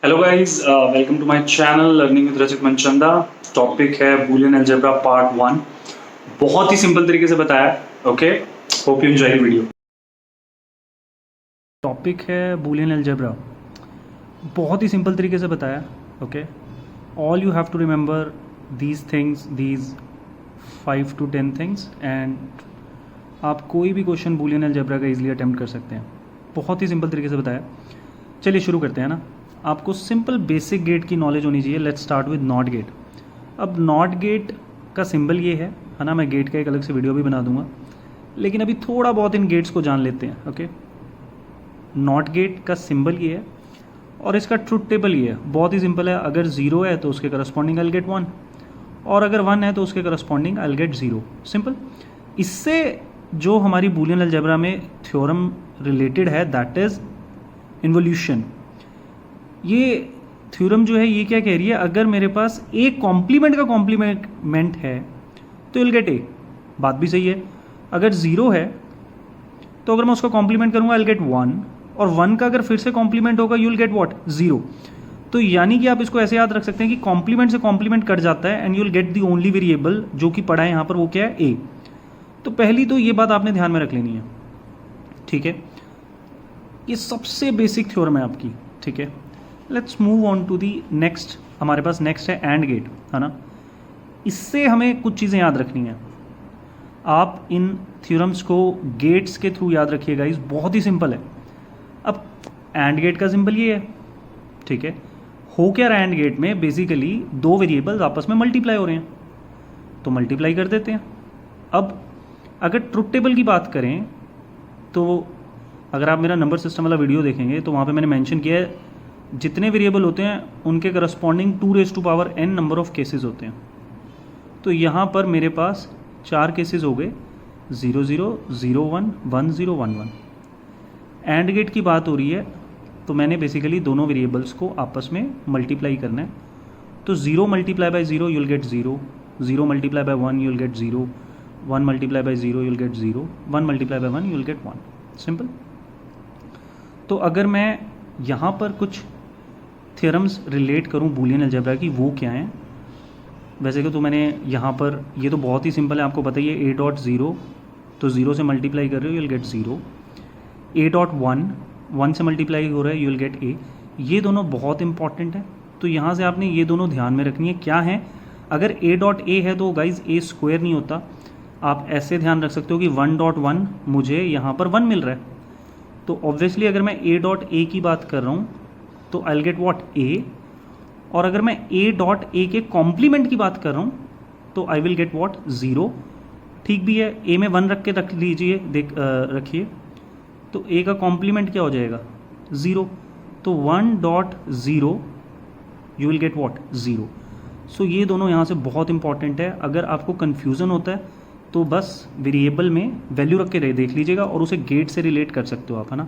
Hello guys, welcome to my channel learning with Rachit Manchanda. Topic है Boolean algebra part 1। बहुत ही simple तरीके से बताया। Okay, hope you enjoy the video. Topic है बूलियन अलजेब्रा, बहुत ही सिंपल तरीके से बताया। Okay, all you have to remember these things, these 5 to 10 things, and आप कोई भी क्वेश्चन बूलियन अलजेब्रा का इजीली अटेम्प्ट कर सकते हैं। बहुत ही सिंपल तरीके से बताया। चलिए शुरू करते हैं ना। आपको सिंपल बेसिक गेट की नॉलेज होनी चाहिए। Let's start with not gate. अब नॉट गेट का सिंबल ये है ना, मैं गेट का एक अलग से वीडियो भी बना दूंगा, लेकिन अभी थोड़ा बहुत इन गेट्स को जान लेते हैं। ओके, नॉट गेट का सिंबल ये है और इसका ट्रुथ टेबल ये है। बहुत ही सिंपल है। अगर 0 है तो उसके करस्पॉन्डिंग आई विल गेट 1, और अगर 1 है तो उसके corresponding I will get 0। Simple. इससे जो हमारी बूलियन अलजेब्रा में थ्योरम रिलेटेड है, दैट इज इन्वोल्यूशन। ये थ्योरम जो है ये क्या कह रही है, अगर मेरे पास ए कॉम्प्लीमेंट का कॉम्प्लीमेंट है तो विल गेट ए। बात भी सही है। अगर 0 है तो अगर मैं उसका कॉम्प्लीमेंट करूंगा आई विल गेट 1, और 1 का अगर फिर से कॉम्प्लीमेंट होगा यू विल गेट व्हाट, 0। तो यानी कि आप इसको ऐसे याद रख सकते हैं कि कॉम्प्लीमेंट से कॉम्प्लीमेंट कट जाता है and you will get the only variable जो कि पड़ा है यहाँ पर, वो क्या है, ए। तो पहली तो ये बात आपने ध्यान में रख लेनी है। ठीक है, ये सबसे बेसिक थ्योरम है आपकी। ठीक है, let's move on to the next. हमारे पास नेक्स्ट है एंड गेट, है ना। इससे हमें कुछ चीज़ें याद रखनी है। आप इन थ्योरम्स को गेट्स के थ्रू याद रखिएगा। इस बहुत ही सिंपल है। अब एंड गेट का सिंबल ये है। ठीक है, हो क्या रहा है एंड गेट में, बेसिकली दो वेरिएबल्स आपस में मल्टीप्लाई हो रहे हैं तो मल्टीप्लाई कर देते हैं। अब अगर ट्रुथ टेबल की बात करें तो अगर आप मेरा नंबर सिस्टम वाला वीडियो देखेंगे तो वहाँ पे मैंने मेंशन किया है जितने वेरिएबल होते हैं उनके corresponding 2n number of cases होते हैं। तो यहाँ पर मेरे पास 4 केसेस हो गए, 0 0 0 1 1 0 1 1। एंड गेट की बात हो रही है तो मैंने बेसिकली दोनों वेरिएबल्स को आपस में मल्टीप्लाई करना है। तो 0 multiply by 0 you will gate 0, 0 multiply by 1 you will gate 0, 1 multiply by 0 you will gate 0, 1 multiply by 1 you will gate 1। Simple. तो अगर मैं यहाँ पर कुछ थ्योरम्स रिलेट करूँ बूलियन अलजेब्रा की, वो क्या हैं। वैसे कि तो मैंने यहाँ पर, ये तो बहुत ही सिंपल है, आपको पता ही है। a.0 तो 0 से मल्टीप्लाई कर रहे हो यू विल गेट 0, a.1 1 से मल्टीप्लाई हो रहा है यू विल गेट a। ये दोनों बहुत इंपॉर्टेंट है, तो यहाँ से आपने ये दोनों ध्यान में रखनी है। क्या है, अगर a.a है तो गाइज a स्क्वायर नहीं होता। आप ऐसे ध्यान रख सकते हो कि 1.1 मुझे यहाँ पर 1 मिल रहा है, तो ऑब्वियसली अगर मैं a.a की बात कर रहा हूँ तो I will get what, a। और अगर मैं a.a के कॉम्प्लीमेंट की बात कर रहा हूँ तो आई विल गेट व्हाट, 0। ठीक भी है, a में 1 रख के रख लीजिए, रखिए, तो a का कॉम्प्लीमेंट क्या हो जाएगा, 0। तो 1.0 यू विल गेट व्हाट, 0। सो ये दोनों यहाँ से बहुत इंपॉर्टेंट है। अगर आपको कन्फ्यूज़न होता है तो बस वेरिएबल में वैल्यू रख के देख लीजिएगा और उसे गेट से रिलेट कर सकते हो आप, है ना।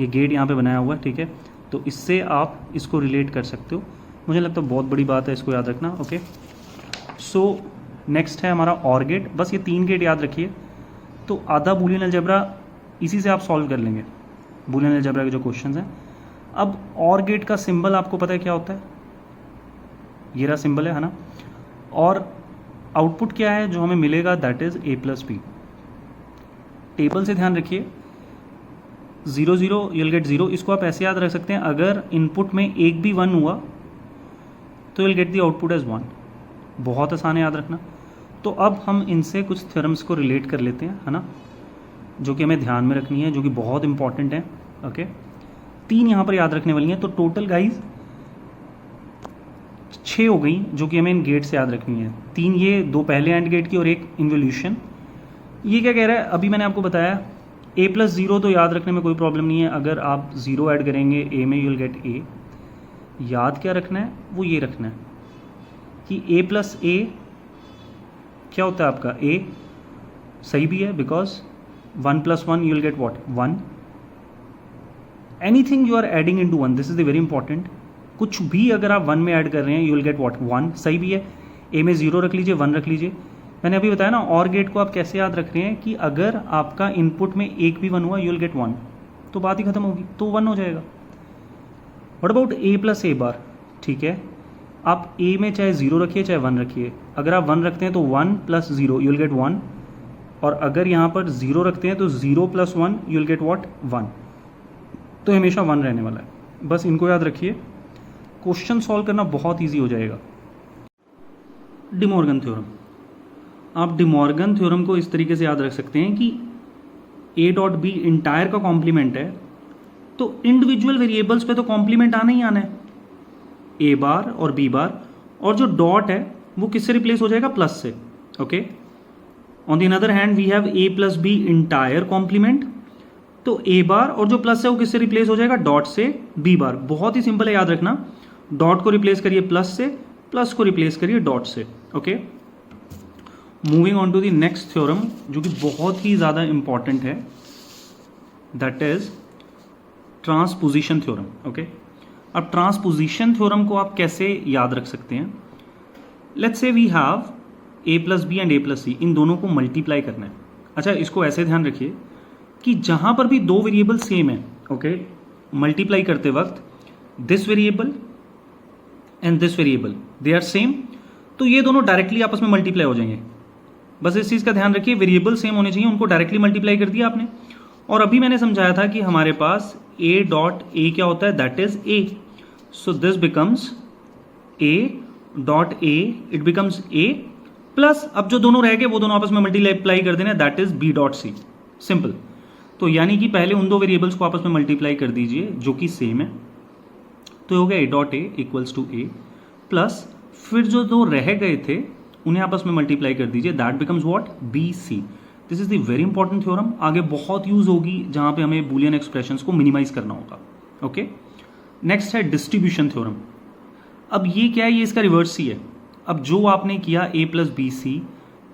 ये गेट यहाँ पे बनाया हुआ है, ठीक है, तो इससे आप इसको रिलेट कर सकते हो। मुझे लगता है बहुत बड़ी बात है इसको याद रखना। ओके, सो नेक्स्ट है हमारा और गेट। बस ये 3 गेट याद रखिए तो आधा बूलियन अलजेब्रा इसी से आप सॉल्व कर लेंगे, बूलियन अलजेब्रा के जो क्वेश्चंस हैं। अब और गेट का सिंबल आपको पता है क्या होता है, ये रहा सिंबल है ना। और आउटपुट क्या है जो हमें मिलेगा, दैट इज a+b। टेबल से ध्यान रखिए, 0 0 यू विल गेट 0। इसको आप ऐसे याद रख सकते हैं, अगर इनपुट में एक भी 1 हुआ तो will get the output as 1। बहुत आसान है याद रखना। तो अब हम इनसे कुछ थ्योरम्स को रिलेट कर लेते हैं, है ना, जो कि हमें ध्यान में रखनी है, जो कि बहुत इंपॉर्टेंट है। ओके, 3 यहाँ पर याद रखने वाली हैं, तो टोटल गाइज 6 हो गई जो कि हमें इन गेट से याद रखनी है। 3 ये, 2 पहले एंड गेट की और एक इन्वोल्यूशन। ये क्या कह रहा है, अभी मैंने आपको बताया a+0 तो याद रखने में कोई प्रॉब्लम नहीं है। अगर आप 0 ऐड करेंगे a में यू विल गेट a। याद क्या रखना है, वो ये रखना है कि a+a क्या होता है आपका, a। सही भी है, because 1 + 1 you will get what, 1। Anything you are adding into 1, this is the very important. कुछ भी अगर आप 1 में ऐड कर रहे हैं यू विल गेट व्हाट, 1। सही भी है, a में 0 रख लीजिए, 1 रख लीजिए। मैंने अभी बताया ना, और गेट को आप कैसे याद रख रहे हैं कि अगर आपका इनपुट में एक भी 1 हुआ यू विल गेट 1, तो बात ही खत्म होगी, तो 1 हो जाएगा। What about A plus A बार? ठीक है, आप ए में चाहे 0 रखिए चाहे 1 रखिए, अगर आप 1 रखते हैं तो 1 प्लस 0 यू विल गेट 1, और अगर यहाँ पर 0 रखते हैं तो 0 plus 1 you will get what 1, तो हमेशा 1 रहने वाला है। बस इनको याद रखिए, क्वेश्चन सॉल्व करना बहुत ईजी हो जाएगा। डिमॉर्गन थ्योरम, आप डिमॉर्गन थ्योरम को इस तरीके से याद रख सकते हैं कि ए डॉट बी इंटायर का कॉम्प्लीमेंट है, तो इंडिविजुअल वेरिएबल्स पे तो कॉम्प्लीमेंट आना ही आना है, ए बार और बी बार, और जो डॉट है वो किससे रिप्लेस हो जाएगा? प्लस से। Okay, on the other hand we have A plus B entire complement, तो ए बार और जो प्लस है वो किससे रिप्लेस हो जाएगा? डॉट से बी बार। बहुत ही सिंपल है, याद रखना, डॉट को रिप्लेस करिए प्लस से, प्लस को रिप्लेस करिए डॉट से। Okay, moving on to the next theorem जो कि बहुत ही ज़्यादा इंपॉर्टेंट है, that is transposition theorem. Okay, अब ट्रांसपोजिशन थ्योरम को आप कैसे याद रख सकते हैं? Let's say we have A plus B and A plus C, इन दोनों को मल्टीप्लाई करना है। अच्छा, इसको ऐसे ध्यान रखिए कि जहां पर भी दो वेरिएबल सेम है, ओके, मल्टीप्लाई करते वक्त this variable and this variable they are same, तो ये दोनों डायरेक्टली आपस में मल्टीप्लाई हो जाएंगे। बस इस चीज़ का ध्यान रखिए, वेरिएबल सेम होने चाहिए, उनको डायरेक्टली मल्टीप्लाई कर दिया आपने। और अभी मैंने समझाया था कि हमारे पास ए डॉट ए क्या होता है? That is a, so this becomes a dot A, it becomes a plus, अब जो दोनों रह गए वो दोनों आपस में मल्टीप्लाई कर देना, that is B dot C. Simple. तो यानी कि पहले उन दो वेरिएबल्स को आपस में मल्टीप्लाई कर दीजिए जो कि सेम है, तो हो गया A dot A equals to A plus, फिर जो दो रह गए थे उन्हें आपस में मल्टीप्लाई कर दीजिए, that becomes what? B C. This is the very important theorem, आगे बहुत यूज होगी जहां पे हमें बूलियन एक्सप्रेशंस को मिनिमाइज करना होगा। ओके, नेक्स्ट है डिस्ट्रीब्यूशन थ्योरम। अब ये क्या है? ये इसका रिवर्स ही है। अब जो आपने किया ए प्लस बी सी,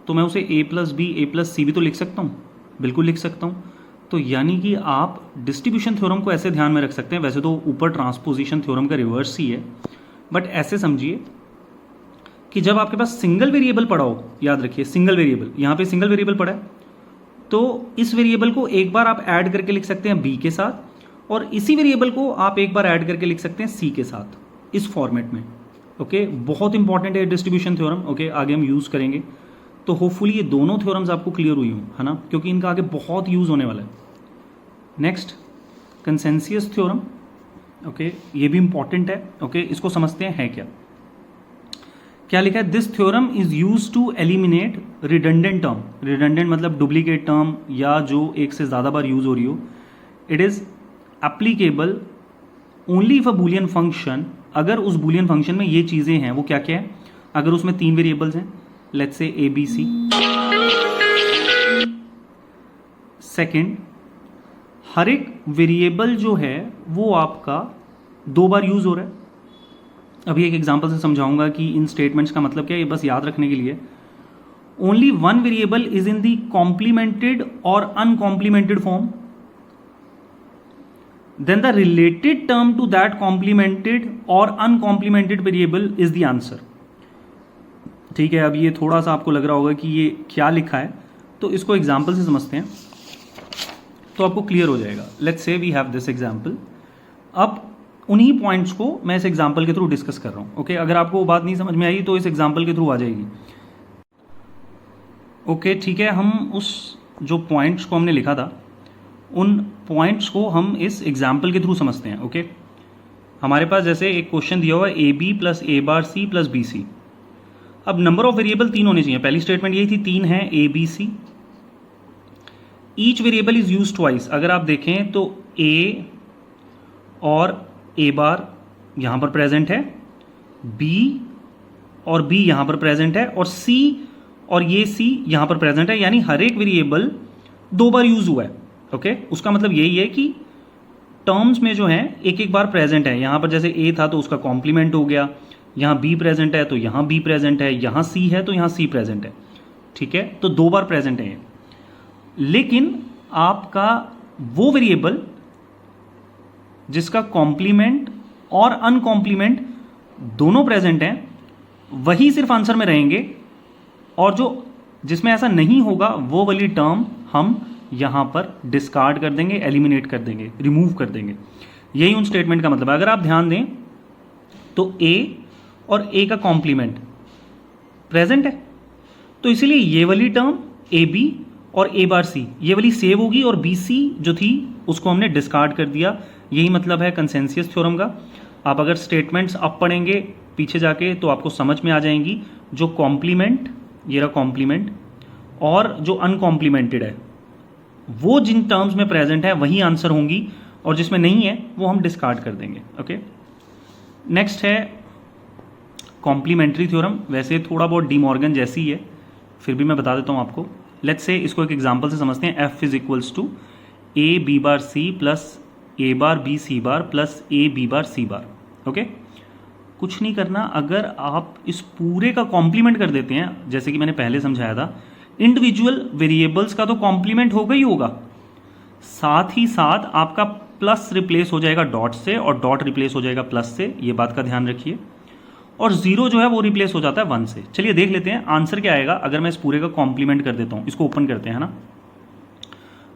तो मैं उसे ए प्लस बी ए प्लस सी भी तो लिख सकता हूँ, बिल्कुल लिख सकता हूँ। तो यानी कि आप डिस्ट्रीब्यूशन थ्योरम को ऐसे ध्यान में रख सकते हैं, वैसे तो ऊपर ट्रांसपोजिशन थ्योरम का रिवर्स ही है, बट ऐसे समझिए कि जब आपके पास सिंगल वेरिएबल पड़ा हो, याद रखिए सिंगल वेरिएबल, यहाँ पे सिंगल वेरिएबल पड़ा है, तो इस वेरिएबल को एक बार आप ऐड करके लिख सकते हैं बी के साथ, और इसी वेरिएबल को आप एक बार ऐड करके लिख सकते हैं सी के साथ, इस फॉर्मेट में। ओके, बहुत इंपॉर्टेंट है डिस्ट्रीब्यूशन थ्योरम। ओके, आगे हम यूज करेंगे, तो होपफुली ये दोनों थ्योरम्स आपको क्लियर हुई हूँ, है ना, क्योंकि इनका आगे बहुत यूज होने वाला है। Next, consensus theorem. ओके, ये भी इंपॉर्टेंट है। ओके, इसको समझते हैं है क्या लिखा है? This theorem is use to eliminate redundant term. Redundant मतलब डुप्लीकेट टर्म या जो एक से ज़्यादा बार यूज हो रही हो। It is applicable only if a Boolean function, अगर उस बूलियन फंक्शन में ये चीज़ें हैं, वो क्या क्या है? अगर उसमें 3 वेरिएबल्स हैं, लेट्स से ए बी सी। सेकेंड, हर एक वेरिएबल जो है वो आपका 2 बार यूज हो रहा है। अभी एक एग्जांपल से समझाऊंगा कि इन स्टेटमेंट्स का मतलब क्या है, ये बस याद रखने के लिए। Only one variable is in the complemented और uncomplemented form, then the related term to that complemented और uncomplemented variable is the answer. ठीक है, अब ये थोड़ा सा आपको लग रहा होगा कि ये क्या लिखा है, तो इसको एग्जाम्पल से समझते हैं तो आपको क्लियर हो जाएगा। Let's say we have this example. अब उन्हीं पॉइंट्स को मैं इस एग्जाम्पल के थ्रू डिस्कस कर रहा हूँ। ओके, अगर आपको वो बात नहीं समझ में आई तो इस एग्जाम्पल के थ्रू आ जाएगी। ओके, ठीक है, हम उस जो पॉइंट्स को हमने लिखा था उन पॉइंट्स को हम इस एग्जाम्पल के थ्रू समझते हैं। ओके, हमारे पास जैसे एक क्वेश्चन दिया हुआ है A B plus A bar C plus B C. अब नंबर ऑफ वेरिएबल 3 होने चाहिए। पहली स्टेटमेंट यही थी, 3 है A B C. Each variable is use twice. अगर आप देखें तो ए और ए बार यहां पर प्रेजेंट है, बी और बी यहां पर प्रेजेंट है, और सी और ये सी यहां पर प्रेजेंट है, यानी हर एक वेरिएबल 2 बार यूज हुआ है। ओके, उसका मतलब यही है कि टर्म्स में जो है एक एक बार प्रेजेंट है। यहां पर जैसे ए था तो उसका कॉम्प्लीमेंट हो गया, यहां बी प्रेजेंट है तो यहां बी प्रेजेंट है, यहां सी है तो यहां सी प्रेजेंट है। ठीक है, तो 2 बार प्रेजेंट है ये। लेकिन आपका वो वेरिएबल जिसका कॉम्प्लीमेंट और अनकॉम्प्लीमेंट दोनों प्रेजेंट हैं, वही सिर्फ आंसर में रहेंगे, और जो जिसमें ऐसा नहीं होगा वो वाली टर्म हम यहां पर डिस्कार्ड कर देंगे, एलिमिनेट कर देंगे, रिमूव कर देंगे। यही उन स्टेटमेंट का मतलब है। अगर आप ध्यान दें तो ए और ए का कॉम्प्लीमेंट प्रेजेंट है, तो इसीलिए ये वाली टर्म ए बी और ए बार सी ये वाली सेव होगी और बी सी जो थी उसको हमने डिस्कार्ड कर दिया। यही मतलब है कंसेंसस थ्योरम का। आप अगर स्टेटमेंट्स अब पढ़ेंगे पीछे जाके तो आपको समझ में आ जाएंगी। जो कॉम्प्लीमेंट, ये रहा कॉम्प्लीमेंट, और जो अनकॉम्प्लीमेंटेड है वो जिन टर्म्स में प्रेजेंट है वही आंसर होंगी, और जिसमें नहीं है वो हम डिस्कार्ड कर देंगे। ओके, नेक्स्ट है कॉम्प्लीमेंट्री थ्योरम। वैसे थोड़ा बहुत डी मॉर्गन जैसी ही है, फिर भी मैं बता देता हूँ आपको। लेट्स से इसको एक एग्जांपल से समझते हैं। F is equals to A B bar C plus A bar B C bar plus A B bar C bar. Okay, कुछ नहीं करना। अगर आप इस पूरे का कॉम्प्लीमेंट कर देते हैं, जैसे कि मैंने पहले समझाया था, इंडिविजुअल वेरिएबल्स का तो कॉम्प्लीमेंट होगा ही होगा, साथ ही साथ आपका प्लस रिप्लेस हो जाएगा डॉट से और डॉट रिप्लेस हो जाएगा प्लस से, ये बात का ध्यान रखिए। और जीरो जो है वो रिप्लेस हो जाता है 1 से। चलिए देख लेते हैं आंसर क्या आएगा अगर मैं इस पूरे का कॉम्प्लीमेंट कर देता हूं। इसको ओपन करते हैं, है ना।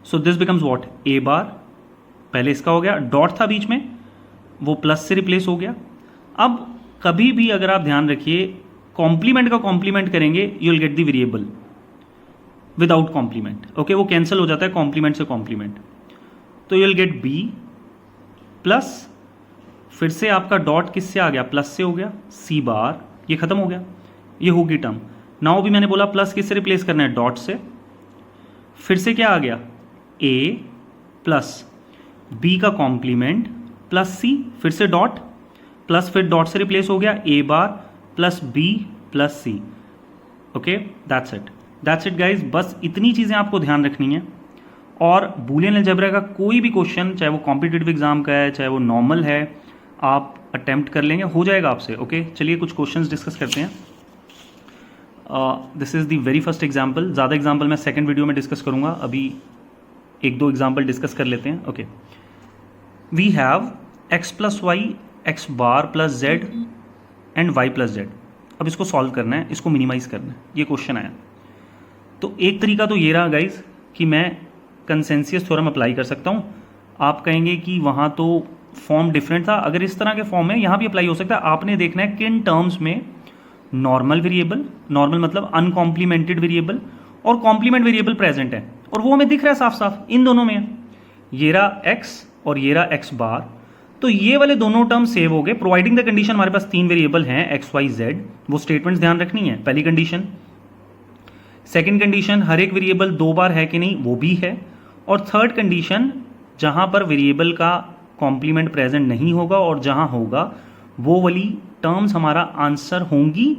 सो दिस बिकम्स व्हाट, ए बार, पहले इसका हो गया, डॉट था बीच में वो प्लस से रिप्लेस हो गया। अब कभी भी अगर आप ध्यान रखिए कॉम्प्लीमेंट का कॉम्प्लीमेंट करेंगे you will get the variable without complement. Okay, वो कैंसिल हो जाता है कॉम्प्लीमेंट से कॉम्प्लीमेंट, तो you will get B plus, फिर से आपका डॉट किससे आ गया, प्लस से हो गया, सी बार, ये खत्म हो गया, ये होगी टर्म। नाउ भी मैंने बोला प्लस किससे रिप्लेस करना है, डॉट से, फिर से क्या आ गया, ए प्लस बी का कॉम्प्लीमेंट प्लस सी, फिर से डॉट प्लस, फिर डॉट से रिप्लेस हो गया A bar plus B plus C. Okay, that's it guys. बस इतनी चीज़ें आपको ध्यान रखनी है। और बूलियन अलजेब्रा का कोई भी क्वेश्चन, चाहे वो कॉम्पिटिटिव एग्जाम का है चाहे वो नॉर्मल है, आप अटेम्प्ट कर लेंगे, हो जाएगा आपसे। ओके, चलिए कुछ क्वेश्चंस डिस्कस करते हैं। This is the very first example. ज़्यादा एग्जाम्पल मैं सेकंड वीडियो में डिस्कस करूँगा, अभी एक दो एग्जाम्पल डिस्कस कर लेते हैं। Okay, we have X plus Y, X bar plus Z and Y plus Z. अब इसको सॉल्व करना है, इसको मिनिमाइज करना है, ये क्वेश्चन आया। तो एक तरीका तो ये रहा गाइज कि मैं कंसेंसस थ्योरम अप्लाई कर सकता हूँ। आप कहेंगे कि वहाँ तो फॉर्म डिफरेंट था, अगर इस तरह के फॉर्म में यहाँ भी अप्लाई हो सकता है। आपने देखना है किन टर्म्स में नॉर्मल वेरिएबल, नॉर्मल मतलब अनकॉम्प्लीमेंटेड वेरिएबल, और कॉम्प्लीमेंट वेरिएबल प्रेजेंट है, और वो हमें दिख रहा है साफ साफ इन दोनों में। ये रहा एक्स और ये रहा एक्स बार, तो ये वाले दोनों टर्म सेव हो गए प्रोवाइडिंग द कंडीशन हमारे पास 3 वेरिएबल हैं एक्स वाई जेड। वो स्टेटमेंट्स ध्यान रखनी है, पहली कंडीशन। सेकेंड कंडीशन, हर एक वेरिएबल 2 बार है कि नहीं, वो भी है। और थर्ड कंडीशन, जहां पर वेरिएबल का कॉम्प्लीमेंट प्रेजेंट नहीं होगा और जहां होगा वो वाली टर्म्स हमारा आंसर होंगी,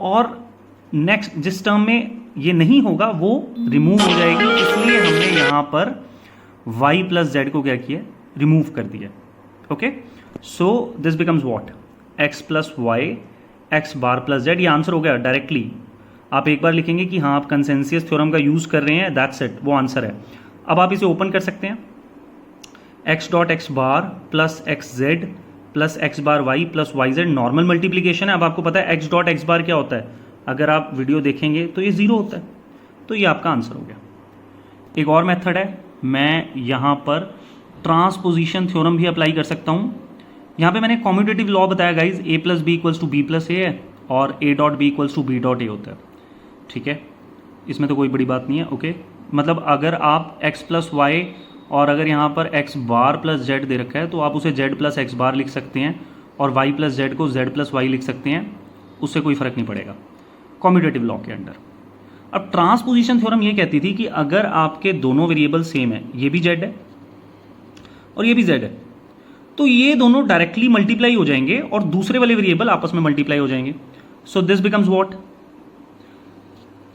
और नेक्स्ट जिस टर्म में ये नहीं होगा वो रिमूव हो जाएगी। इसलिए हमने यहां पर y प्लस जेड को क्या किया, रिमूव कर दिया। Okay, so this becomes what, x plus Y X bar plus Z. ये आंसर हो गया डायरेक्टली। आप एक बार लिखेंगे कि हाँ आप कंसेंसस थ्योरम का यूज कर रहे हैं, दैट्स इट, वो आंसर है। अब आप इसे ओपन कर सकते हैं, X dot X bar plus X Z plus X bar Y plus Y Z, normal multiplication है। अब आपको पता है एक्स डॉट एक्स बार क्या होता है, अगर आप वीडियो देखेंगे तो ये 0 होता है, तो ये आपका आंसर हो गया। एक और मेथड है, मैं यहाँ पर ट्रांसपोजिशन थ्योरम भी अप्लाई कर सकता हूँ। यहाँ पे मैंने कॉम्यूटेटिव लॉ बताया guys, A plus B equals to B plus A है और A dot B equals to B dot A होता है। ठीक है, इसमें तो कोई बड़ी बात नहीं है। ओके, मतलब अगर आप x प्लस वाई और अगर यहाँ पर x बार प्लस जेड दे रखा है तो आप उसे z प्लस एक्स बार लिख सकते हैं, और y प्लस जेड को z प्लस वाई लिख सकते हैं, उससे कोई फर्क नहीं पड़ेगा कॉम्यूटेटिव लॉ के अंडर। अब ट्रांसपोजिशन थ्योरम ये कहती थी कि अगर आपके दोनों वेरिएबल सेम है, ये भी z है और ये भी z है, तो ये दोनों डायरेक्टली मल्टीप्लाई हो जाएंगे और दूसरे वाले वेरिएबल आपस में मल्टीप्लाई हो जाएंगे। So this becomes what,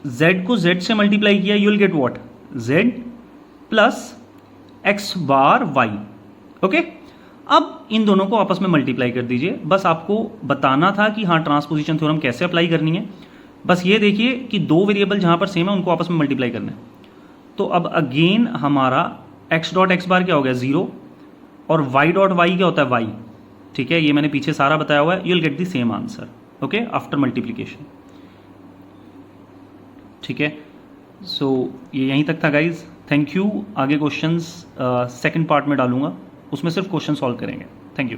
z को z से मल्टीप्लाई किया, you will get what, z plus X bar Y. Okay, अब इन दोनों को आपस में मल्टीप्लाई कर दीजिए। बस आपको बताना था कि हाँ ट्रांसपोजिशन थ्योरम कैसे अप्लाई करनी है। बस ये देखिए कि 2 वेरिएबल जहां पर सेम है उनको आपस में मल्टीप्लाई करना है। तो अब अगेन हमारा एक्स डॉट एक्स बार क्या हो गया, 0, और वाई डॉट वाई क्या होता है, वाई। ठीक है, ये मैंने पीछे सारा बताया हुआ है, you will get the same answer. Okay, after multiplication. ठीक है, सो ये यहीं तक था गाइज, थैंक यू। आगे क्वेश्चंस सेकंड पार्ट में डालूंगा। उसमें सिर्फ क्वेश्चन सॉल्व करेंगे. Thank you.